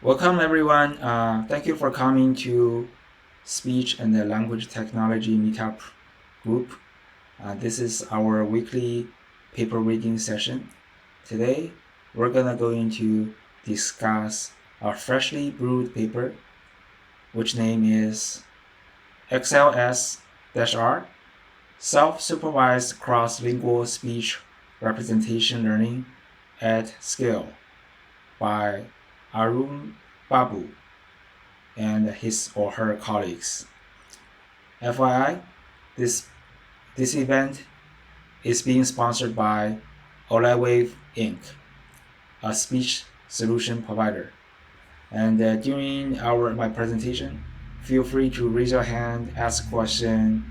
Welcome everyone. Thank you for coming to Speech and Language Technology Meetup group. This is our weekly paper reading session. Today, we're going to discuss our freshly brewed paper, which name is XLS-R, Self-supervised cross-lingual speech representation learning at scale by Arun Babu and his or her colleagues. FYI, this event is being sponsored by OLEWave Inc., a speech solution provider. And during my presentation, feel free to raise your hand, ask a question.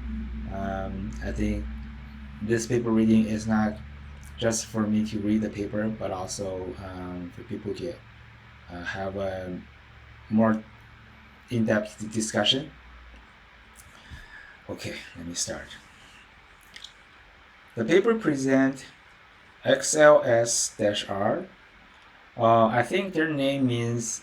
I think this paper reading is not just for me to read the paper, but also for people to have a more in-depth discussion. Okay, let me start. The paper presents XLS-R. I think their name means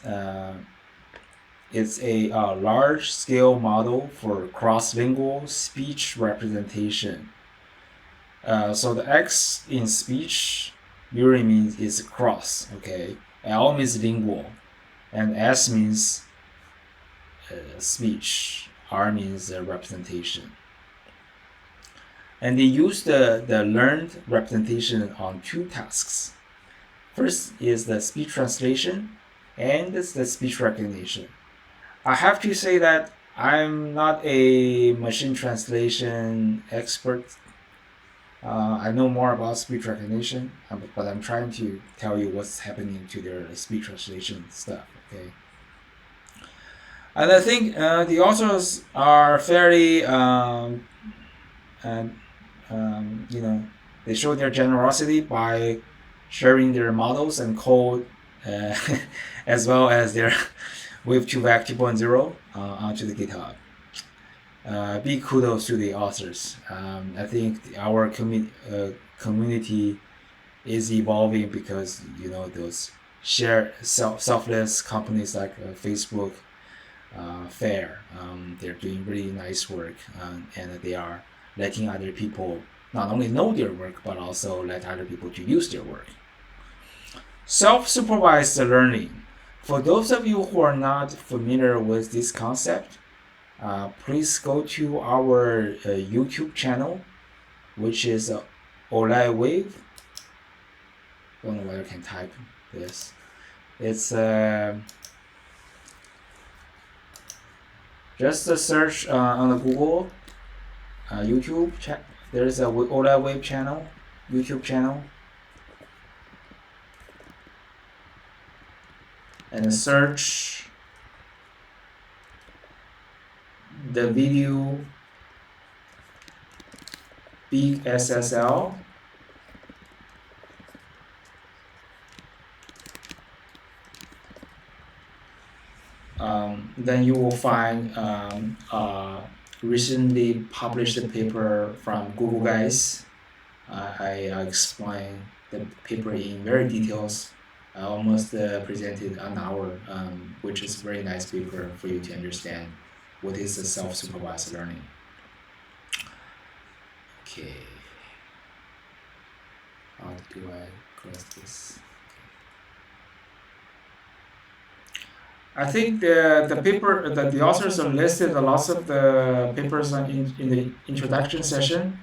it's a large-scale model for cross-lingual speech representation. So the X in speech really means is cross, okay? L means lingual, and S means speech. R means representation. And they use the learned representation on two tasks. First is the speech translation and the speech recognition. I have to say that I'm not a machine translation expert. I know more about speech recognition, but I'm trying to tell you what's happening to their speech translation stuff, okay? And I think the authors are fairly, they show their generosity by sharing their models and code, as well as their Wave2Vec 2.0 onto the GitHub. Big kudos to the authors. I think our community is evolving because those selfless companies like Facebook, Fair, they're doing really nice work, and they are letting other people not only know their work but also let other people to use their work. Self-supervised learning. For those of you who are not familiar with this concept, please go to our YouTube channel, which is OLEWave. Don't know whether I can type this. It's just a search on the Google YouTube. There is a OLEWave channel, YouTube channel, and search the video Big SSL. Then you will find recently published paper from Google guys. I explain the paper in very details. I almost presented an hour, which is a very nice paper for you to understand what is the self-supervised learning. Okay. How do I close this? I think the paper that the authors have listed lots of the papers in the introduction session,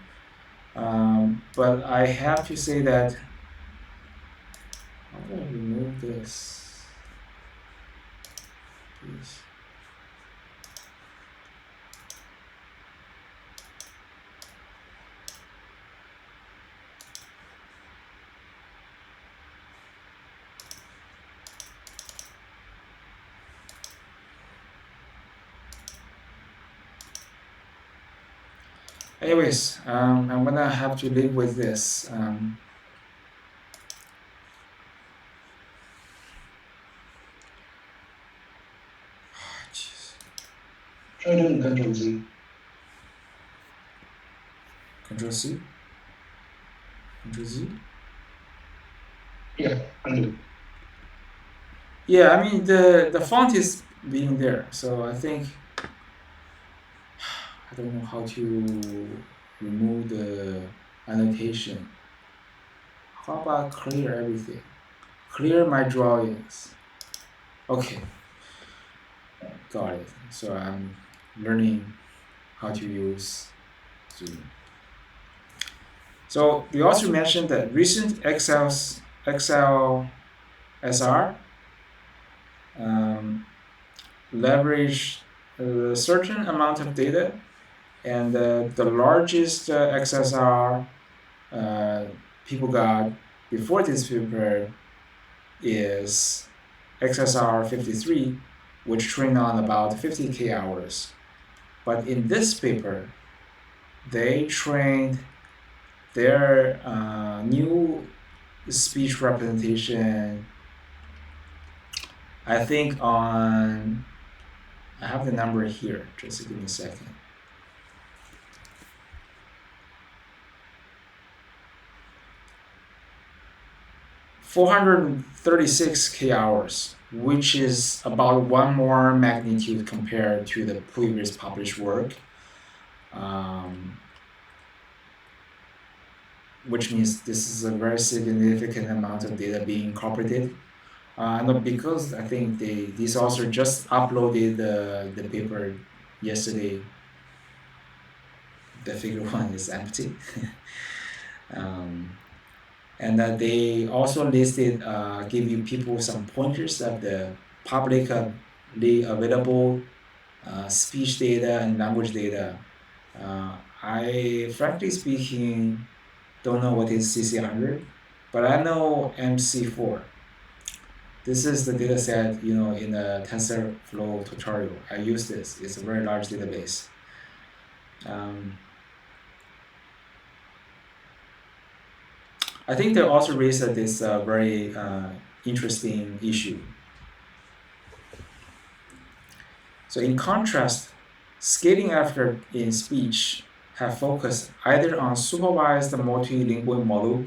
but I have to say that how do I remove this? Please. Anyways, I'm gonna have to live with this. Try doing Control Z. Control C. Control Z. Yeah, undo. Yeah, I mean the font is being there, so I think I don't know how to remove the annotation. How about clear everything? Clear my drawings. Okay, got it. So I'm learning how to use Zoom. So we also mentioned that recent XLS-R um, leverage a certain amount of data, and the largest XSR people got before this paper is XSR 53, which trained on about 50K hours. But in this paper, they trained their new speech representation, I think on, I have the number here, just give me a second. 436K hours, which is about one more magnitude compared to the previous published work, which means this is a very significant amount of data being incorporated. And because I think this author just uploaded the paper yesterday, the figure one is empty. And that they also listed, give you people some pointers of the publicly available speech data and language data. I, frankly speaking, don't know what is CC100, but I know MC4. This is the data set, in the TensorFlow tutorial. I use this. It's a very large database. I think they also raised this very interesting issue. So in contrast, scaling effort in speech have focused either on supervised multilingual model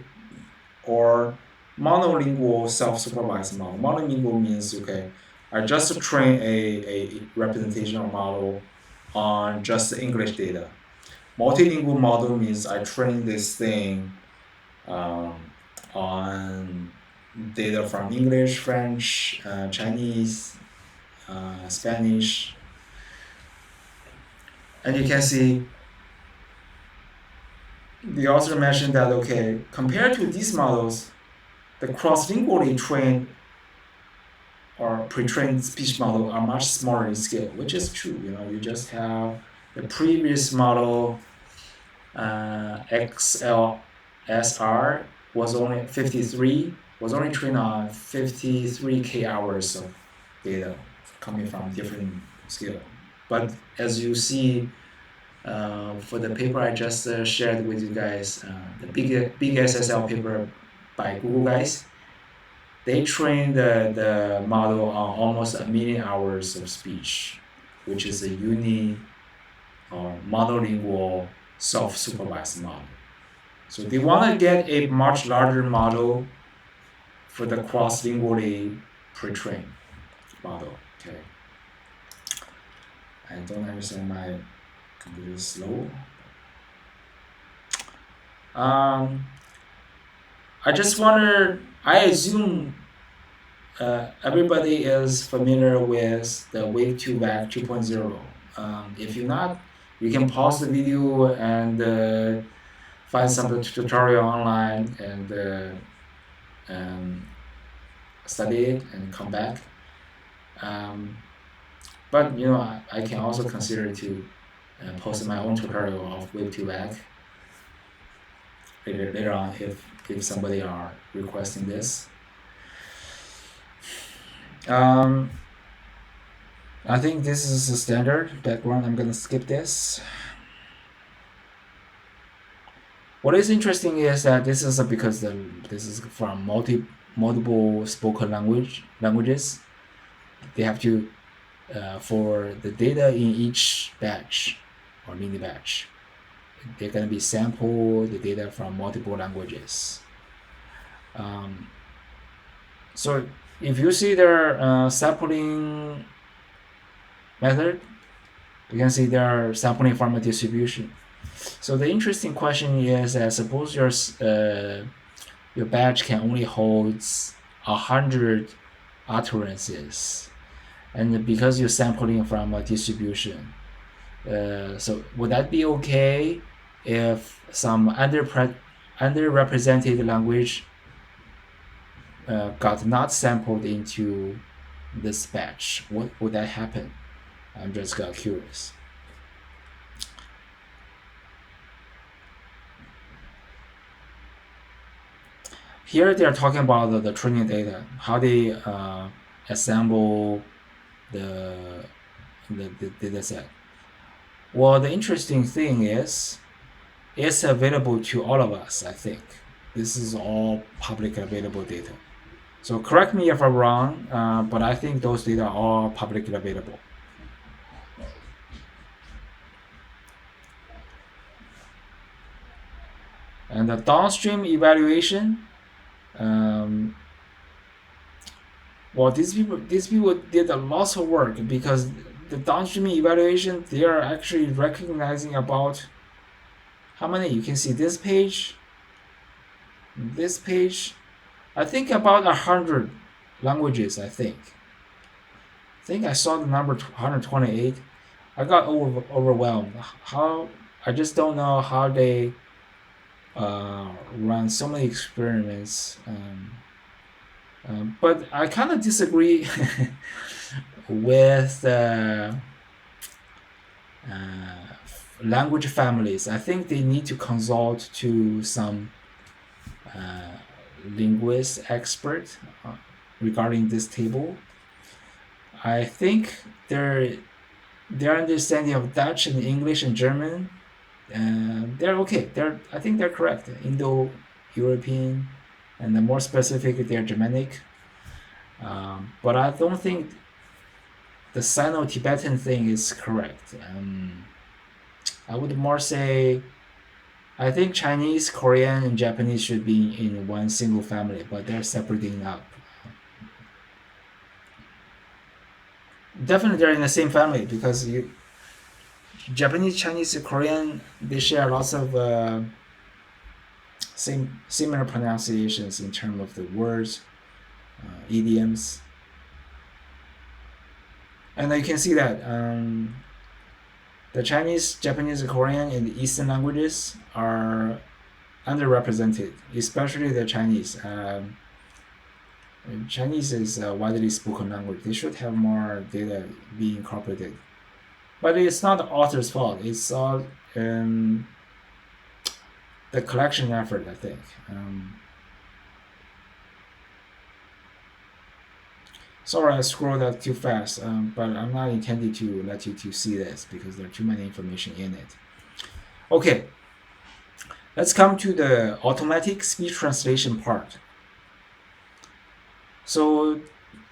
or monolingual self-supervised model. Monolingual means, okay, I just train a representational model on just English data. Multilingual model means I train this thing on data from English, French, Chinese, Spanish. And you can see the author mentioned that, okay, compared to these models, the cross-lingually trained or pre-trained speech model are much smaller in scale, which is true. You just have the previous model, XLS-R was only trained on 53K hours of data coming from different scale. But as you see, for the paper I just shared with you guys, the big SSL paper by Google guys, they trained the model on almost 1 million hours of speech, which is a uni or monolingual self-supervised model. So they want to get a much larger model for the cross-lingually pre-trained model. Okay. I don't understand, my computer is slow. I just wonder, I assume everybody is familiar with the Wave 2 Back 2.0. If you're not, you can pause the video and find some tutorial online and study it and come back. But I can also consider to post my own tutorial of Wave 2 Back later on if somebody are requesting this. I think this is a standard background. I'm gonna skip this. What is interesting is that this is because this is from multiple spoken languages. They have to for the data in each batch or mini batch, they're gonna be sample the data from multiple languages. So if you see their sampling method, you can see their sampling from a distribution. So the interesting question is that suppose your batch can only hold 100 utterances, and because you're sampling from a distribution, so would that be okay if some underrepresented language got not sampled into this batch? What would that happen? I'm just curious. Here they are talking about the training data, how they assemble the, the data set. Well, the interesting thing is it's available to all of us, I think. This is all public available data. So correct me if I'm wrong, but I think those data are all publicly available. And the downstream evaluation, well, these people did a lot of work, because the downstream evaluation, they are actually recognizing about how many. You can see this page, I think about 100 languages. I think I saw the number 128. I got overwhelmed. How, I just don't know how they run so many experiments. But I kind of disagree with language families. I think they need to consult to some linguist expert regarding this table. I think their understanding of Dutch and English and German, they're okay. I think they're correct. Indo-European, and the more specific, they're Germanic. But I don't think the Sino-Tibetan thing is correct. I would more say, I think Chinese, Korean, and Japanese should be in one single family, but they're separating up. Definitely, they're in the same family, because Japanese, Chinese, Korean, they share lots of similar pronunciations in terms of the words, idioms, and you can see that the Chinese, Japanese, Korean, and the Eastern languages are underrepresented, especially the Chinese. Chinese is a widely spoken language. They should have more data being incorporated. But it's not the author's fault. It's all the collection effort, I think. Sorry, I scrolled that too fast, but I'm not intending to let you to see this, because there are too many information in it. Okay, let's come to the automatic speech translation part. So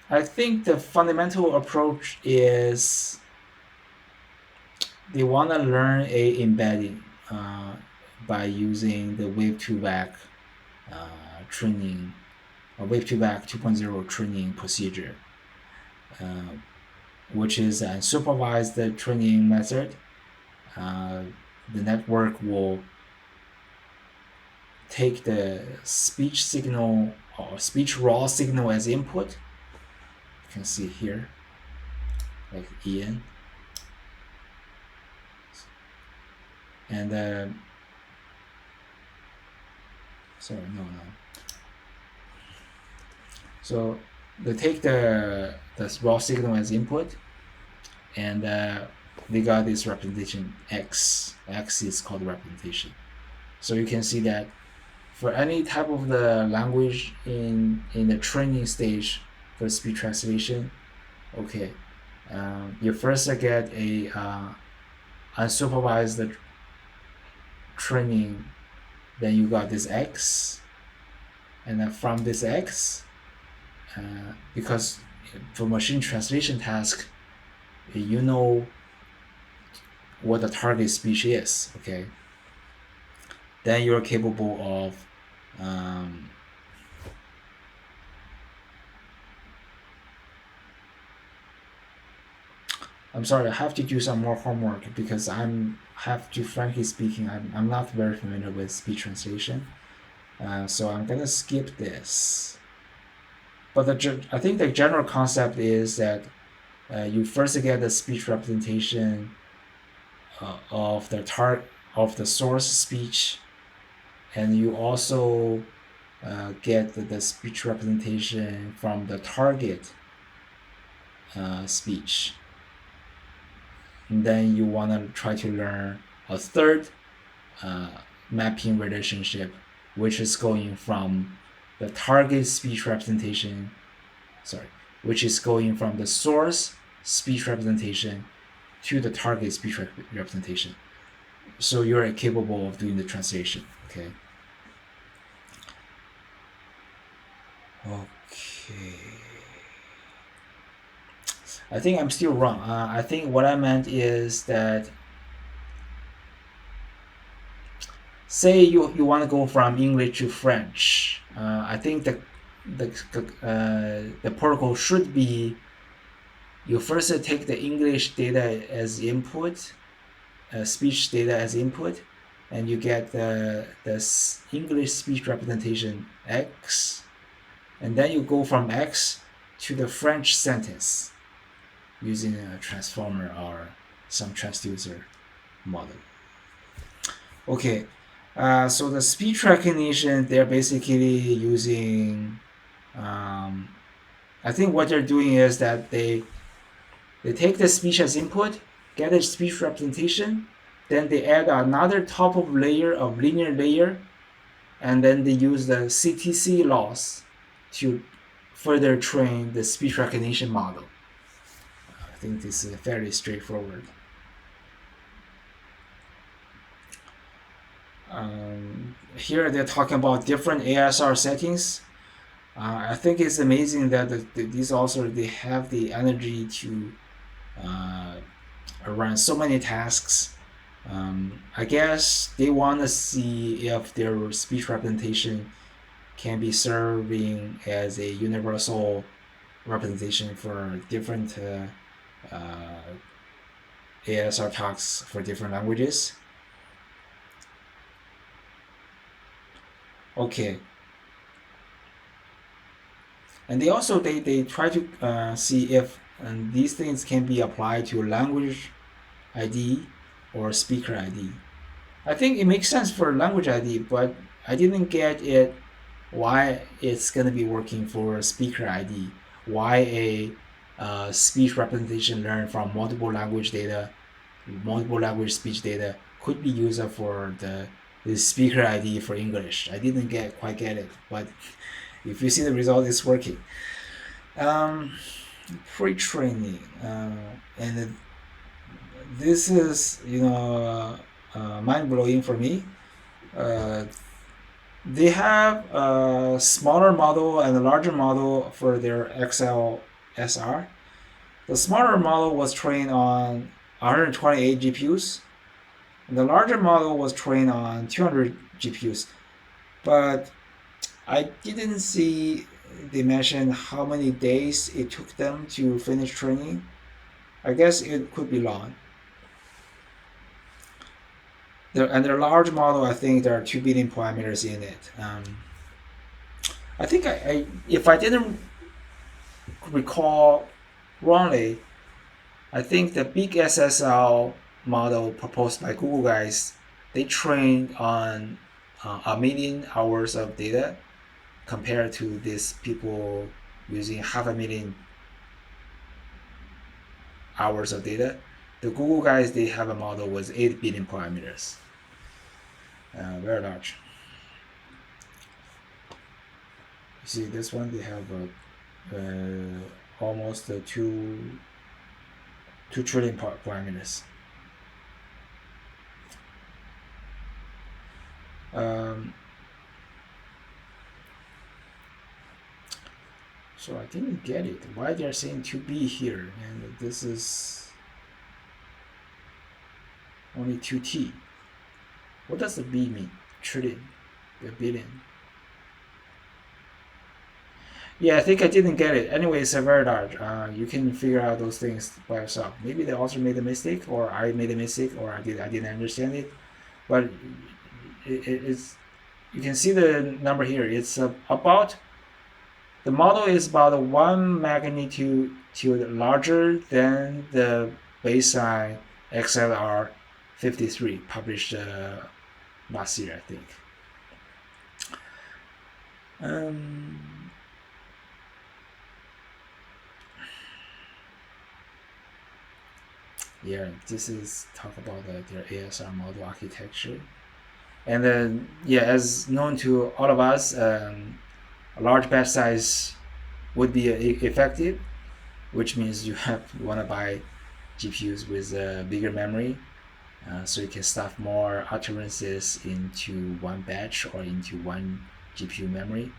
I think the fundamental approach is they want to learn a embedding by using the Wave2Vec training, or Wave2Vec 2.0 training procedure, which is a supervised training method. The network will take the speech signal or speech raw signal as input. You can see here, like Ian. And sorry, no. So they take the raw signal as input, and they got this representation X. X is called representation. So you can see that for any type of the language in the training stage for speech translation, okay, you first get a unsupervised training, then you got this X, and then from this X, because for machine translation task, you know what the target speech is, okay? Then you're capable of I'm sorry, I have to do some more homework because frankly speaking, I'm not very familiar with speech translation. So I'm gonna skip this. But I think the general concept is that you first get the speech representation of the source speech, and you also get the speech representation from the target speech. And then you want to try to learn a third mapping relationship, which is going from the target speech representation, which is going from the source speech representation to the target speech representation. So you're capable of doing the translation. Okay. I think I'm still wrong. I think what I meant is that, say you want to go from English to French. I think the protocol should be, you first take the English data as input, speech data as input, and you get the English speech representation X, and then you go from X to the French sentence using a transformer or some transducer model. Okay, so the speech recognition, they're basically using, I think what they're doing is that they take the speech as input, get a speech representation, then they add another top of linear layer, and then they use the CTC loss to further train the speech recognition model. I think this is fairly straightforward. Here they're talking about different ASR settings. I think it's amazing that these also, they have the energy to run so many tasks. I guess they want to see if their speech representation can be serving as a universal representation for different ASR talks for different languages. Okay. And they also they try to see if these things can be applied to language ID or speaker ID. I think it makes sense for language ID, but I didn't get it why it's gonna be working for speaker ID. Why a speech representation learned from multiple language speech data could be used for the speaker ID for English. I didn't quite get it, but if you see the result, it's working. Pre-training, and this is mind-blowing for me. They have a smaller model and a larger model for their XLS-R. The smaller model was trained on 128 GPUs, and the larger model was trained on 200 GPUs. But I didn't see they mentioned how many days it took them to finish training. I guess it could be long. Their large model, I think there are 2 billion parameters in it. I think if I didn't recall wrongly, I think the big SSL model proposed by Google guys, they trained on 1 million hours of data, compared to these people using 500,000 hours of data. The Google guys, they have a model with 8 billion parameters. Very large. You see this one, they have almost 2 trillion parameters. So I didn't get it. Why they're saying 2B here, and this is only 2T. What does the B mean? Trillion, the billion. Yeah, I think I didn't get it. Anyway, it's a very large. You can figure out those things by yourself. Maybe the author made a mistake, or I made a mistake, or I didn't understand it. But it's you can see the number here. It's about the model is about 1 magnitude larger than the baseline XLR 53 published last year, I think. Yeah, this is talk about their ASR model architecture. And then, yeah, as known to all of us, a large batch size would be effective, which means you want to buy GPUs with a bigger memory, so you can stuff more utterances into one batch or into one GPU memory.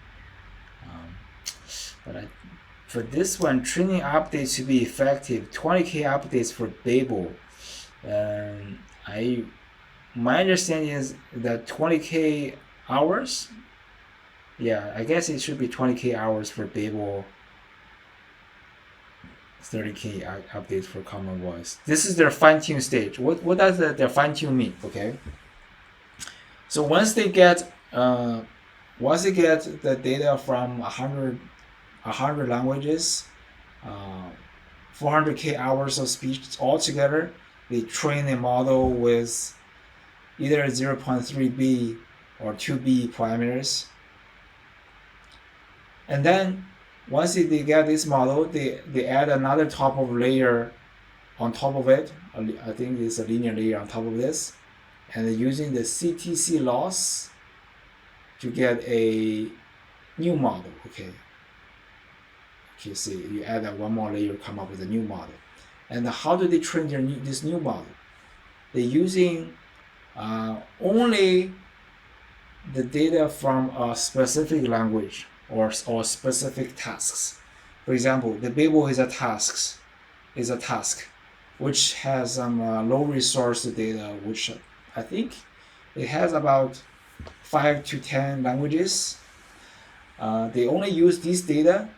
But for this one, training updates to be effective, 20K updates for Babel. My understanding is that 20K hours. Yeah, I guess it should be 20K hours for Babel, 30K updates for Common Voice. This is their fine-tune stage. What does their fine-tune mean? Okay. So once they get the data from 100 languages, 400K hours of speech altogether, they train a model with either 0.3b or 2b parameters. And then once they get this model, they add another top of layer on top of it. I think it's a linear layer on top of this. And they're using the CTC loss to get a new model. Okay, see, you add that one more layer, come up with a new model. And how do they train this new model? They're using only the data from a specific language or specific tasks. For example, the Babel is a task, which has some low resource data, which I think it has about 5 to 10 languages. They only use this data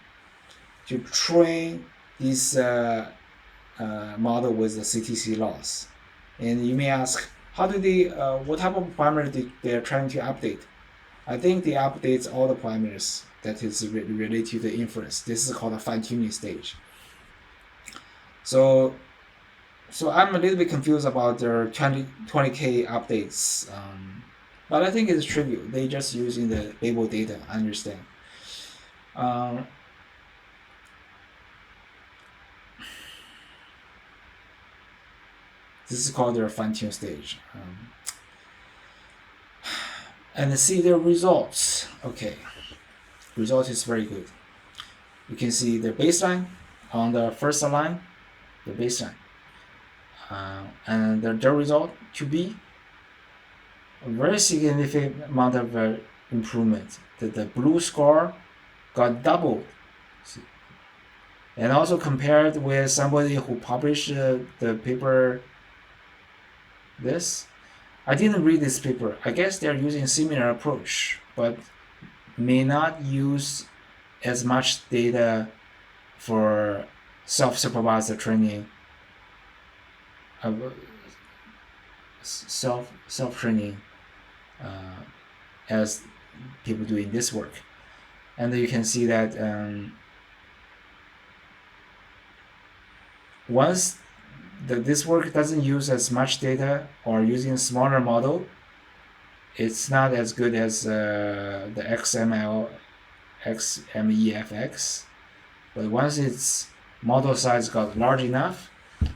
to train this model with the CTC loss. And you may ask, how do they, what type of parameter they're trying to update? I think they update all the parameters that is related to the inference. This is called a fine-tuning stage. So I'm a little bit confused about their 20K updates, but I think it's trivial. They just using the Babel data, I understand. This is called their fine-tune stage. And see their results. Okay, result is very good. You can see the baseline on the first line, the baseline, and their result to be a very significant amount of improvement. The blue score got doubled. See? And also compared with somebody who published the paper. I didn't read this paper. I guess they're using a similar approach, but may not use as much data for self-supervised training, self-training as people doing this work. And you can see that once this work doesn't use as much data or using a smaller model, it's not as good as the XMEFX. But once its model size got large enough,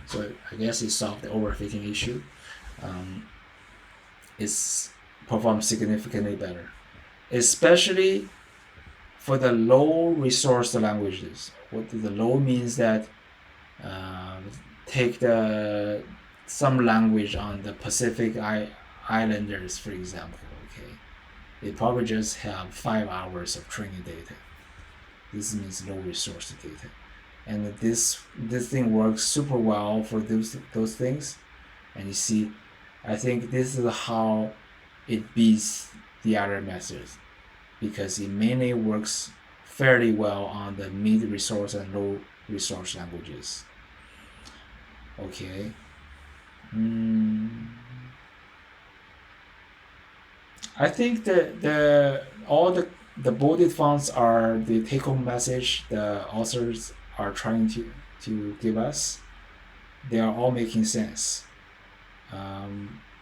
so I guess it solved the overfitting issue, it's performed significantly better, especially for the low resource languages. What the low means that take some language on the Pacific Islanders, for example. Okay, they probably just have 5 hours of training data. This means low resource data, and this thing works super well for those things. And you see, I think this is how it beats the other methods, because it mainly works fairly well on the mid-resource and low-resource languages. Okay. I think that all the bolded fonts are the take-home message the authors are trying to give us. They are all making sense.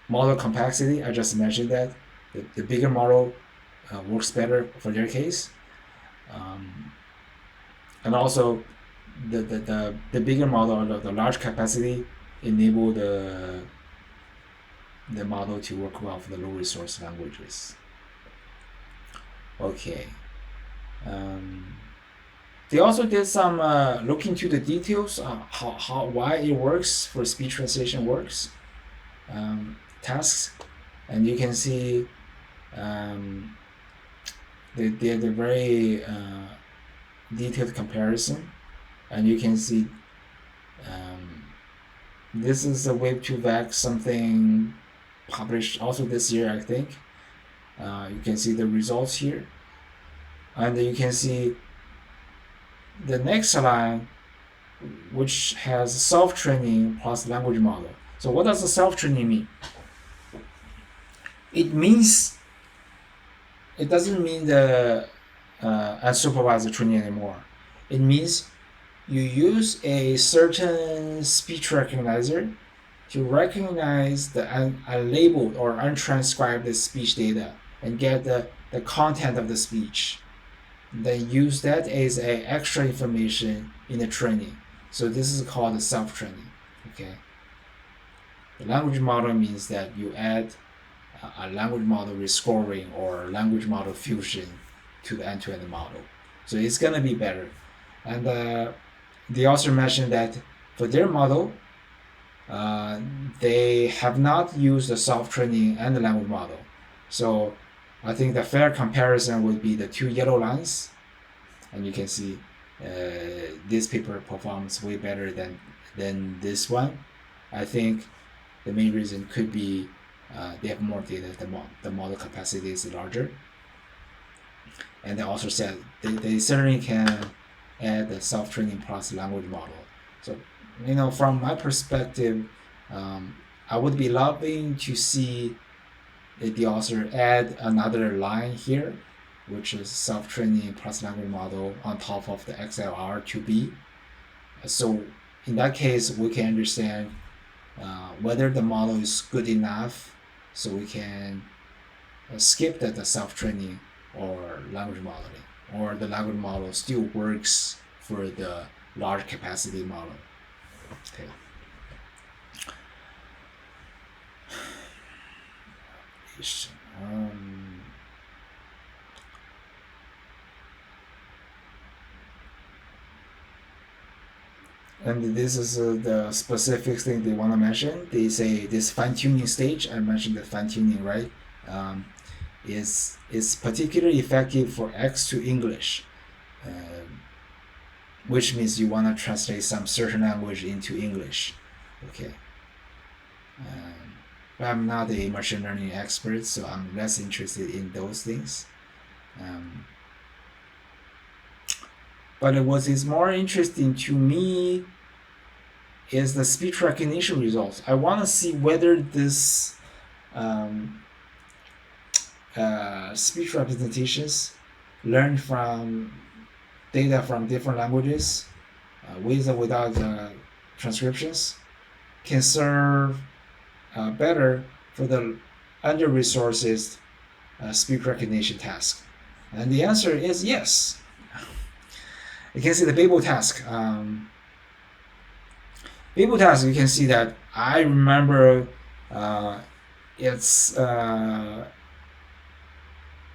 Model complexity, I just mentioned that. The bigger model works better for their case. And also, the bigger model, or the large capacity, enable the model to work well for the low resource languages. Okay. They also did some look into the details, why it works for speech translation works tasks, and you can see they did a very detailed comparison, and you can see this is a Web2Vec something published also this year, I think. You can see the results here, and you can see the next line, which has self-training plus language model. So what does the self-training mean? It doesn't mean the unsupervised training anymore. It means you use a certain speech recognizer to recognize the unlabeled or untranscribed speech data and get the content of the speech. Then use that as a extra information in the training. So this is called the self-training. Okay. The language model means that you add a language model rescoring or language model fusion to the end-to-end model. So it's gonna be better. And they also mentioned that for their model, they have not used the self-training and the language model. So I think the fair comparison would be the two yellow lines, and you can see this paper performs way better than this one. I think the main reason could be they have more data, the model capacity is larger. And they also said they certainly can add the self-training plus language model. So, from my perspective, I would be loving to see the author add another line here, which is self-training plus language model on top of the XLR 2B. So in that case, we can understand whether the model is good enough, so we can skip the self-training or language modeling, or the language model still works for the large capacity model. Okay. And this is the specific thing they want to mention. They say this fine-tuning stage, I mentioned the fine-tuning, right, is particularly effective for X to English, which means you want to translate some certain language into English. Okay. I'm not a machine learning expert, so I'm less interested in those things. But what is more interesting to me is the speech recognition results. I want to see whether this speech representations learned from data from different languages, with or without transcriptions, can serve better for the under-resourced speech recognition task. And the answer is yes. You can see the Babel task. Babel task, you can see that I remember it's a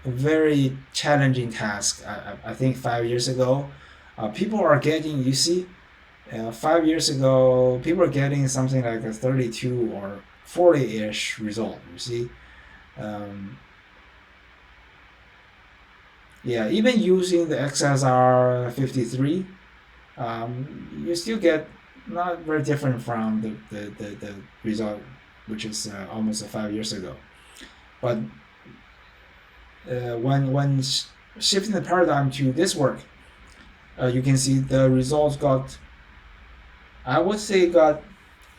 very challenging task. I think 5 years ago, people are getting, 5 years ago, people are getting something like a 32 or 40-ish result, you see. Yeah, even using the XLS-R 53, you still get not very different from the result, which is almost 5 years ago. But when shifting the paradigm to this work, you can see the results got, I would say, got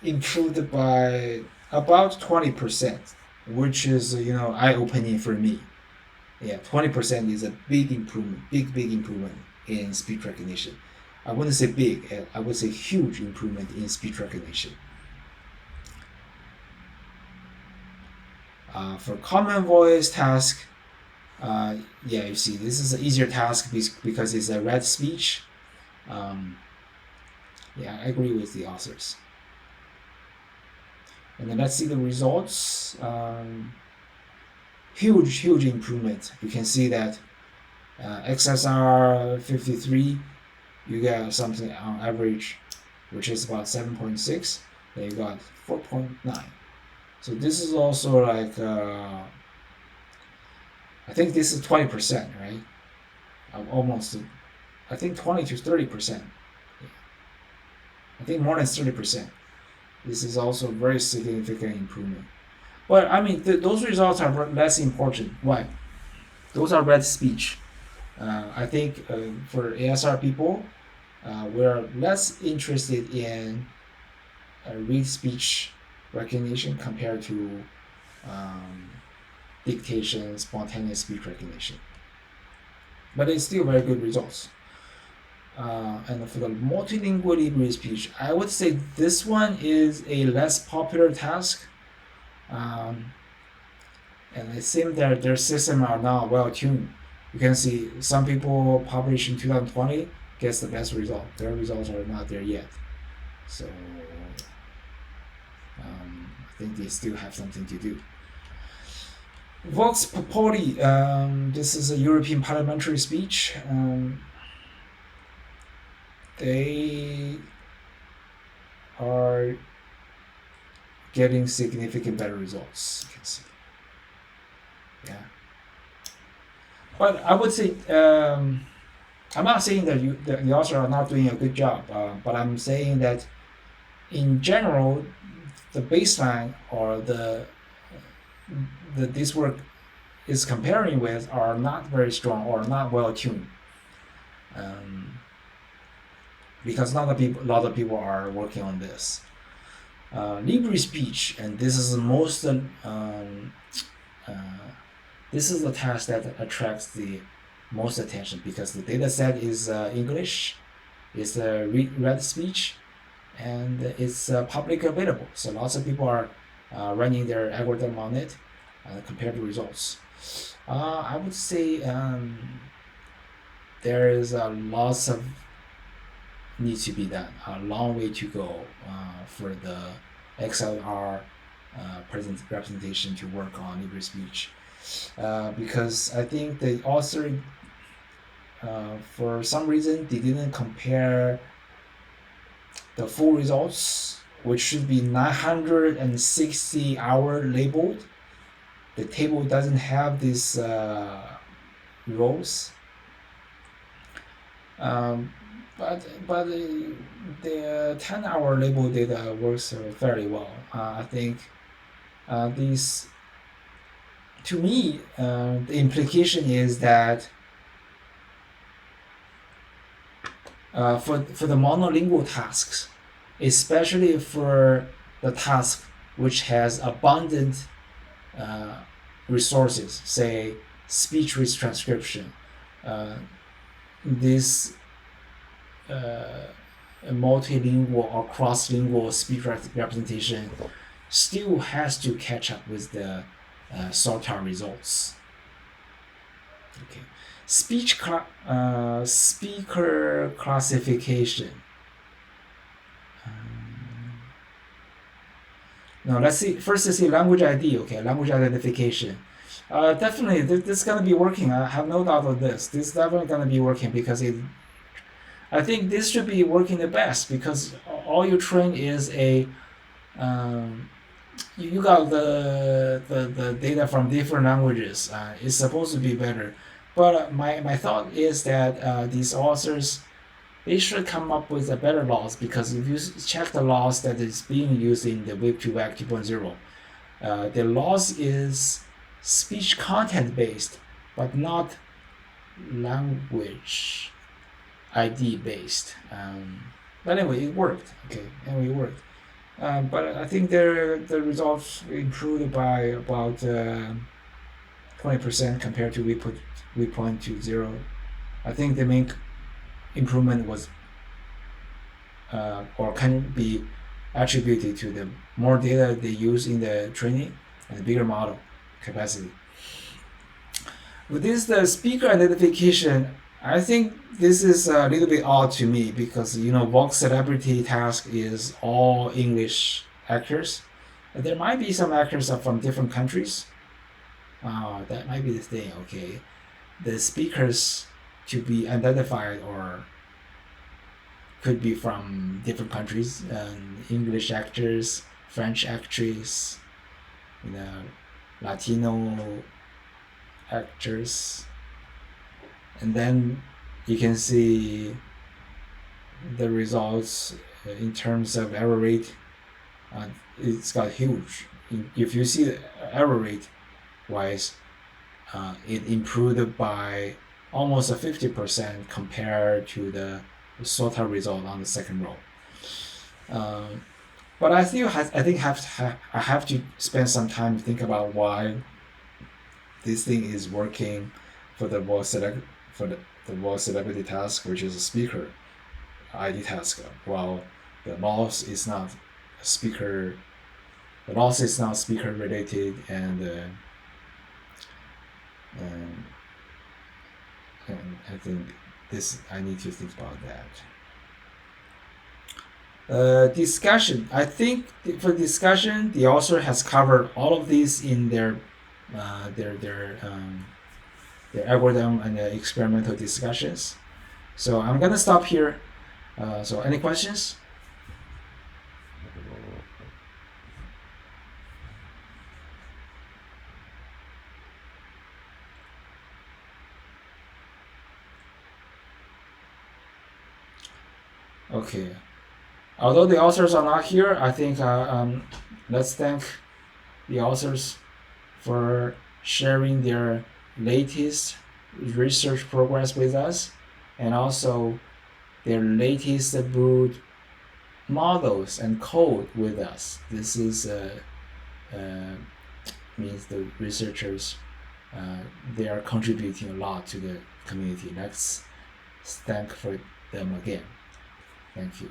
improved by about 20%, which is eye-opening for me. Yeah, 20% is a big improvement, big improvement in speech recognition. I wouldn't say big, I would say huge improvement in speech recognition. For common voice task, yeah, you see, this is an easier task because it's a read speech. Yeah, I agree with the authors. And then let's see the results. Huge improvement. You can see that XLS-R 53, you get something on average, which is about 7.6. Then you got 4.9. So this is also like, I think this is 20%, right? Almost, I think 20 to 30%. I think more than 30%. This is also a very significant improvement. But I mean, those results are less important. Why? Those are read speech. I think for ASR people, we're less interested in read speech recognition compared to dictation, spontaneous speech recognition. But it's still very good results. And for the multilingual Libre speech, I would say this one is a less popular task. And it seems that their system are not well tuned. You can see some people published in 2020 gets the best result. Their results are not there yet. So I think they still have something to do. Vox Populi, this is a European parliamentary speech. They are getting significant better results, you can see. Yeah. But I would say, I'm not saying that the authors are not doing a good job, but I'm saying that in general, the baseline or the this work is comparing with are not very strong or not well tuned. Because a lot of people are working on this. Libre speech, and this is the most this is the task that attracts the most attention because the data set is English, it's read speech, and it's public available. So lots of people are running their algorithm on it, compared to results. I would say there is lots of needs to be done. A long way to go for the XLR representation to work on Libre speech, because I think the author, for some reason, they didn't compare the full results, which should be 960 hour labeled. The table doesn't have these rows. But the 10-hour label data works fairly well. I think these, to me, the implication is that for the monolingual tasks, especially for the task which has abundant resources, say speech transcription, this multilingual or cross-lingual speech representation still has to catch up with the SORTA results. Okay, speaker classification. Now let's see. First, let's see language ID. Okay, language identification. Definitely, this is gonna be working. I have no doubt of this. This is definitely gonna be working because I think this should be working the best because all you train is a you got the data from different languages. It's supposed to be better, but my thought is that these authors, they should come up with a better laws, because if you check the laws that is being used in the Web2 2.0, the laws is speech content based, but not language ID based. But anyway, it worked. Okay, anyway, it worked. But I think the results improved by about 20% compared to we point to 0. I think the main improvement was or can be attributed to the more data they use in the training and the bigger model capacity. With this the speaker identification, I think this is a little bit odd to me because Vox Celebrity task is all English actors. There might be some actors are from different countries. That might be the thing. Okay, the speakers to be identified or could be from different countries, English actors, French actors, Latino actors, and then you can see the results in terms of error rate. It's got huge. If you see the error rate wise, it improved by almost a 50% compared to the SOTA result on the second row. But I think I have to spend some time to think about why this thing is working for the voice celebrity task, which is a speaker ID task, while the loss is not speaker. The loss is not speaker related, and I think I need to think about that. Discussion. I think for discussion, the author has covered all of these in their algorithm and experimental discussions. So I'm gonna stop here. So any questions? Okay. Although the authors are not here, I think let's thank the authors for sharing their latest research progress with us, and also their latest boot models and code with us. This is means the researchers they are contributing a lot to the community. Let's thank for them again. Thank you.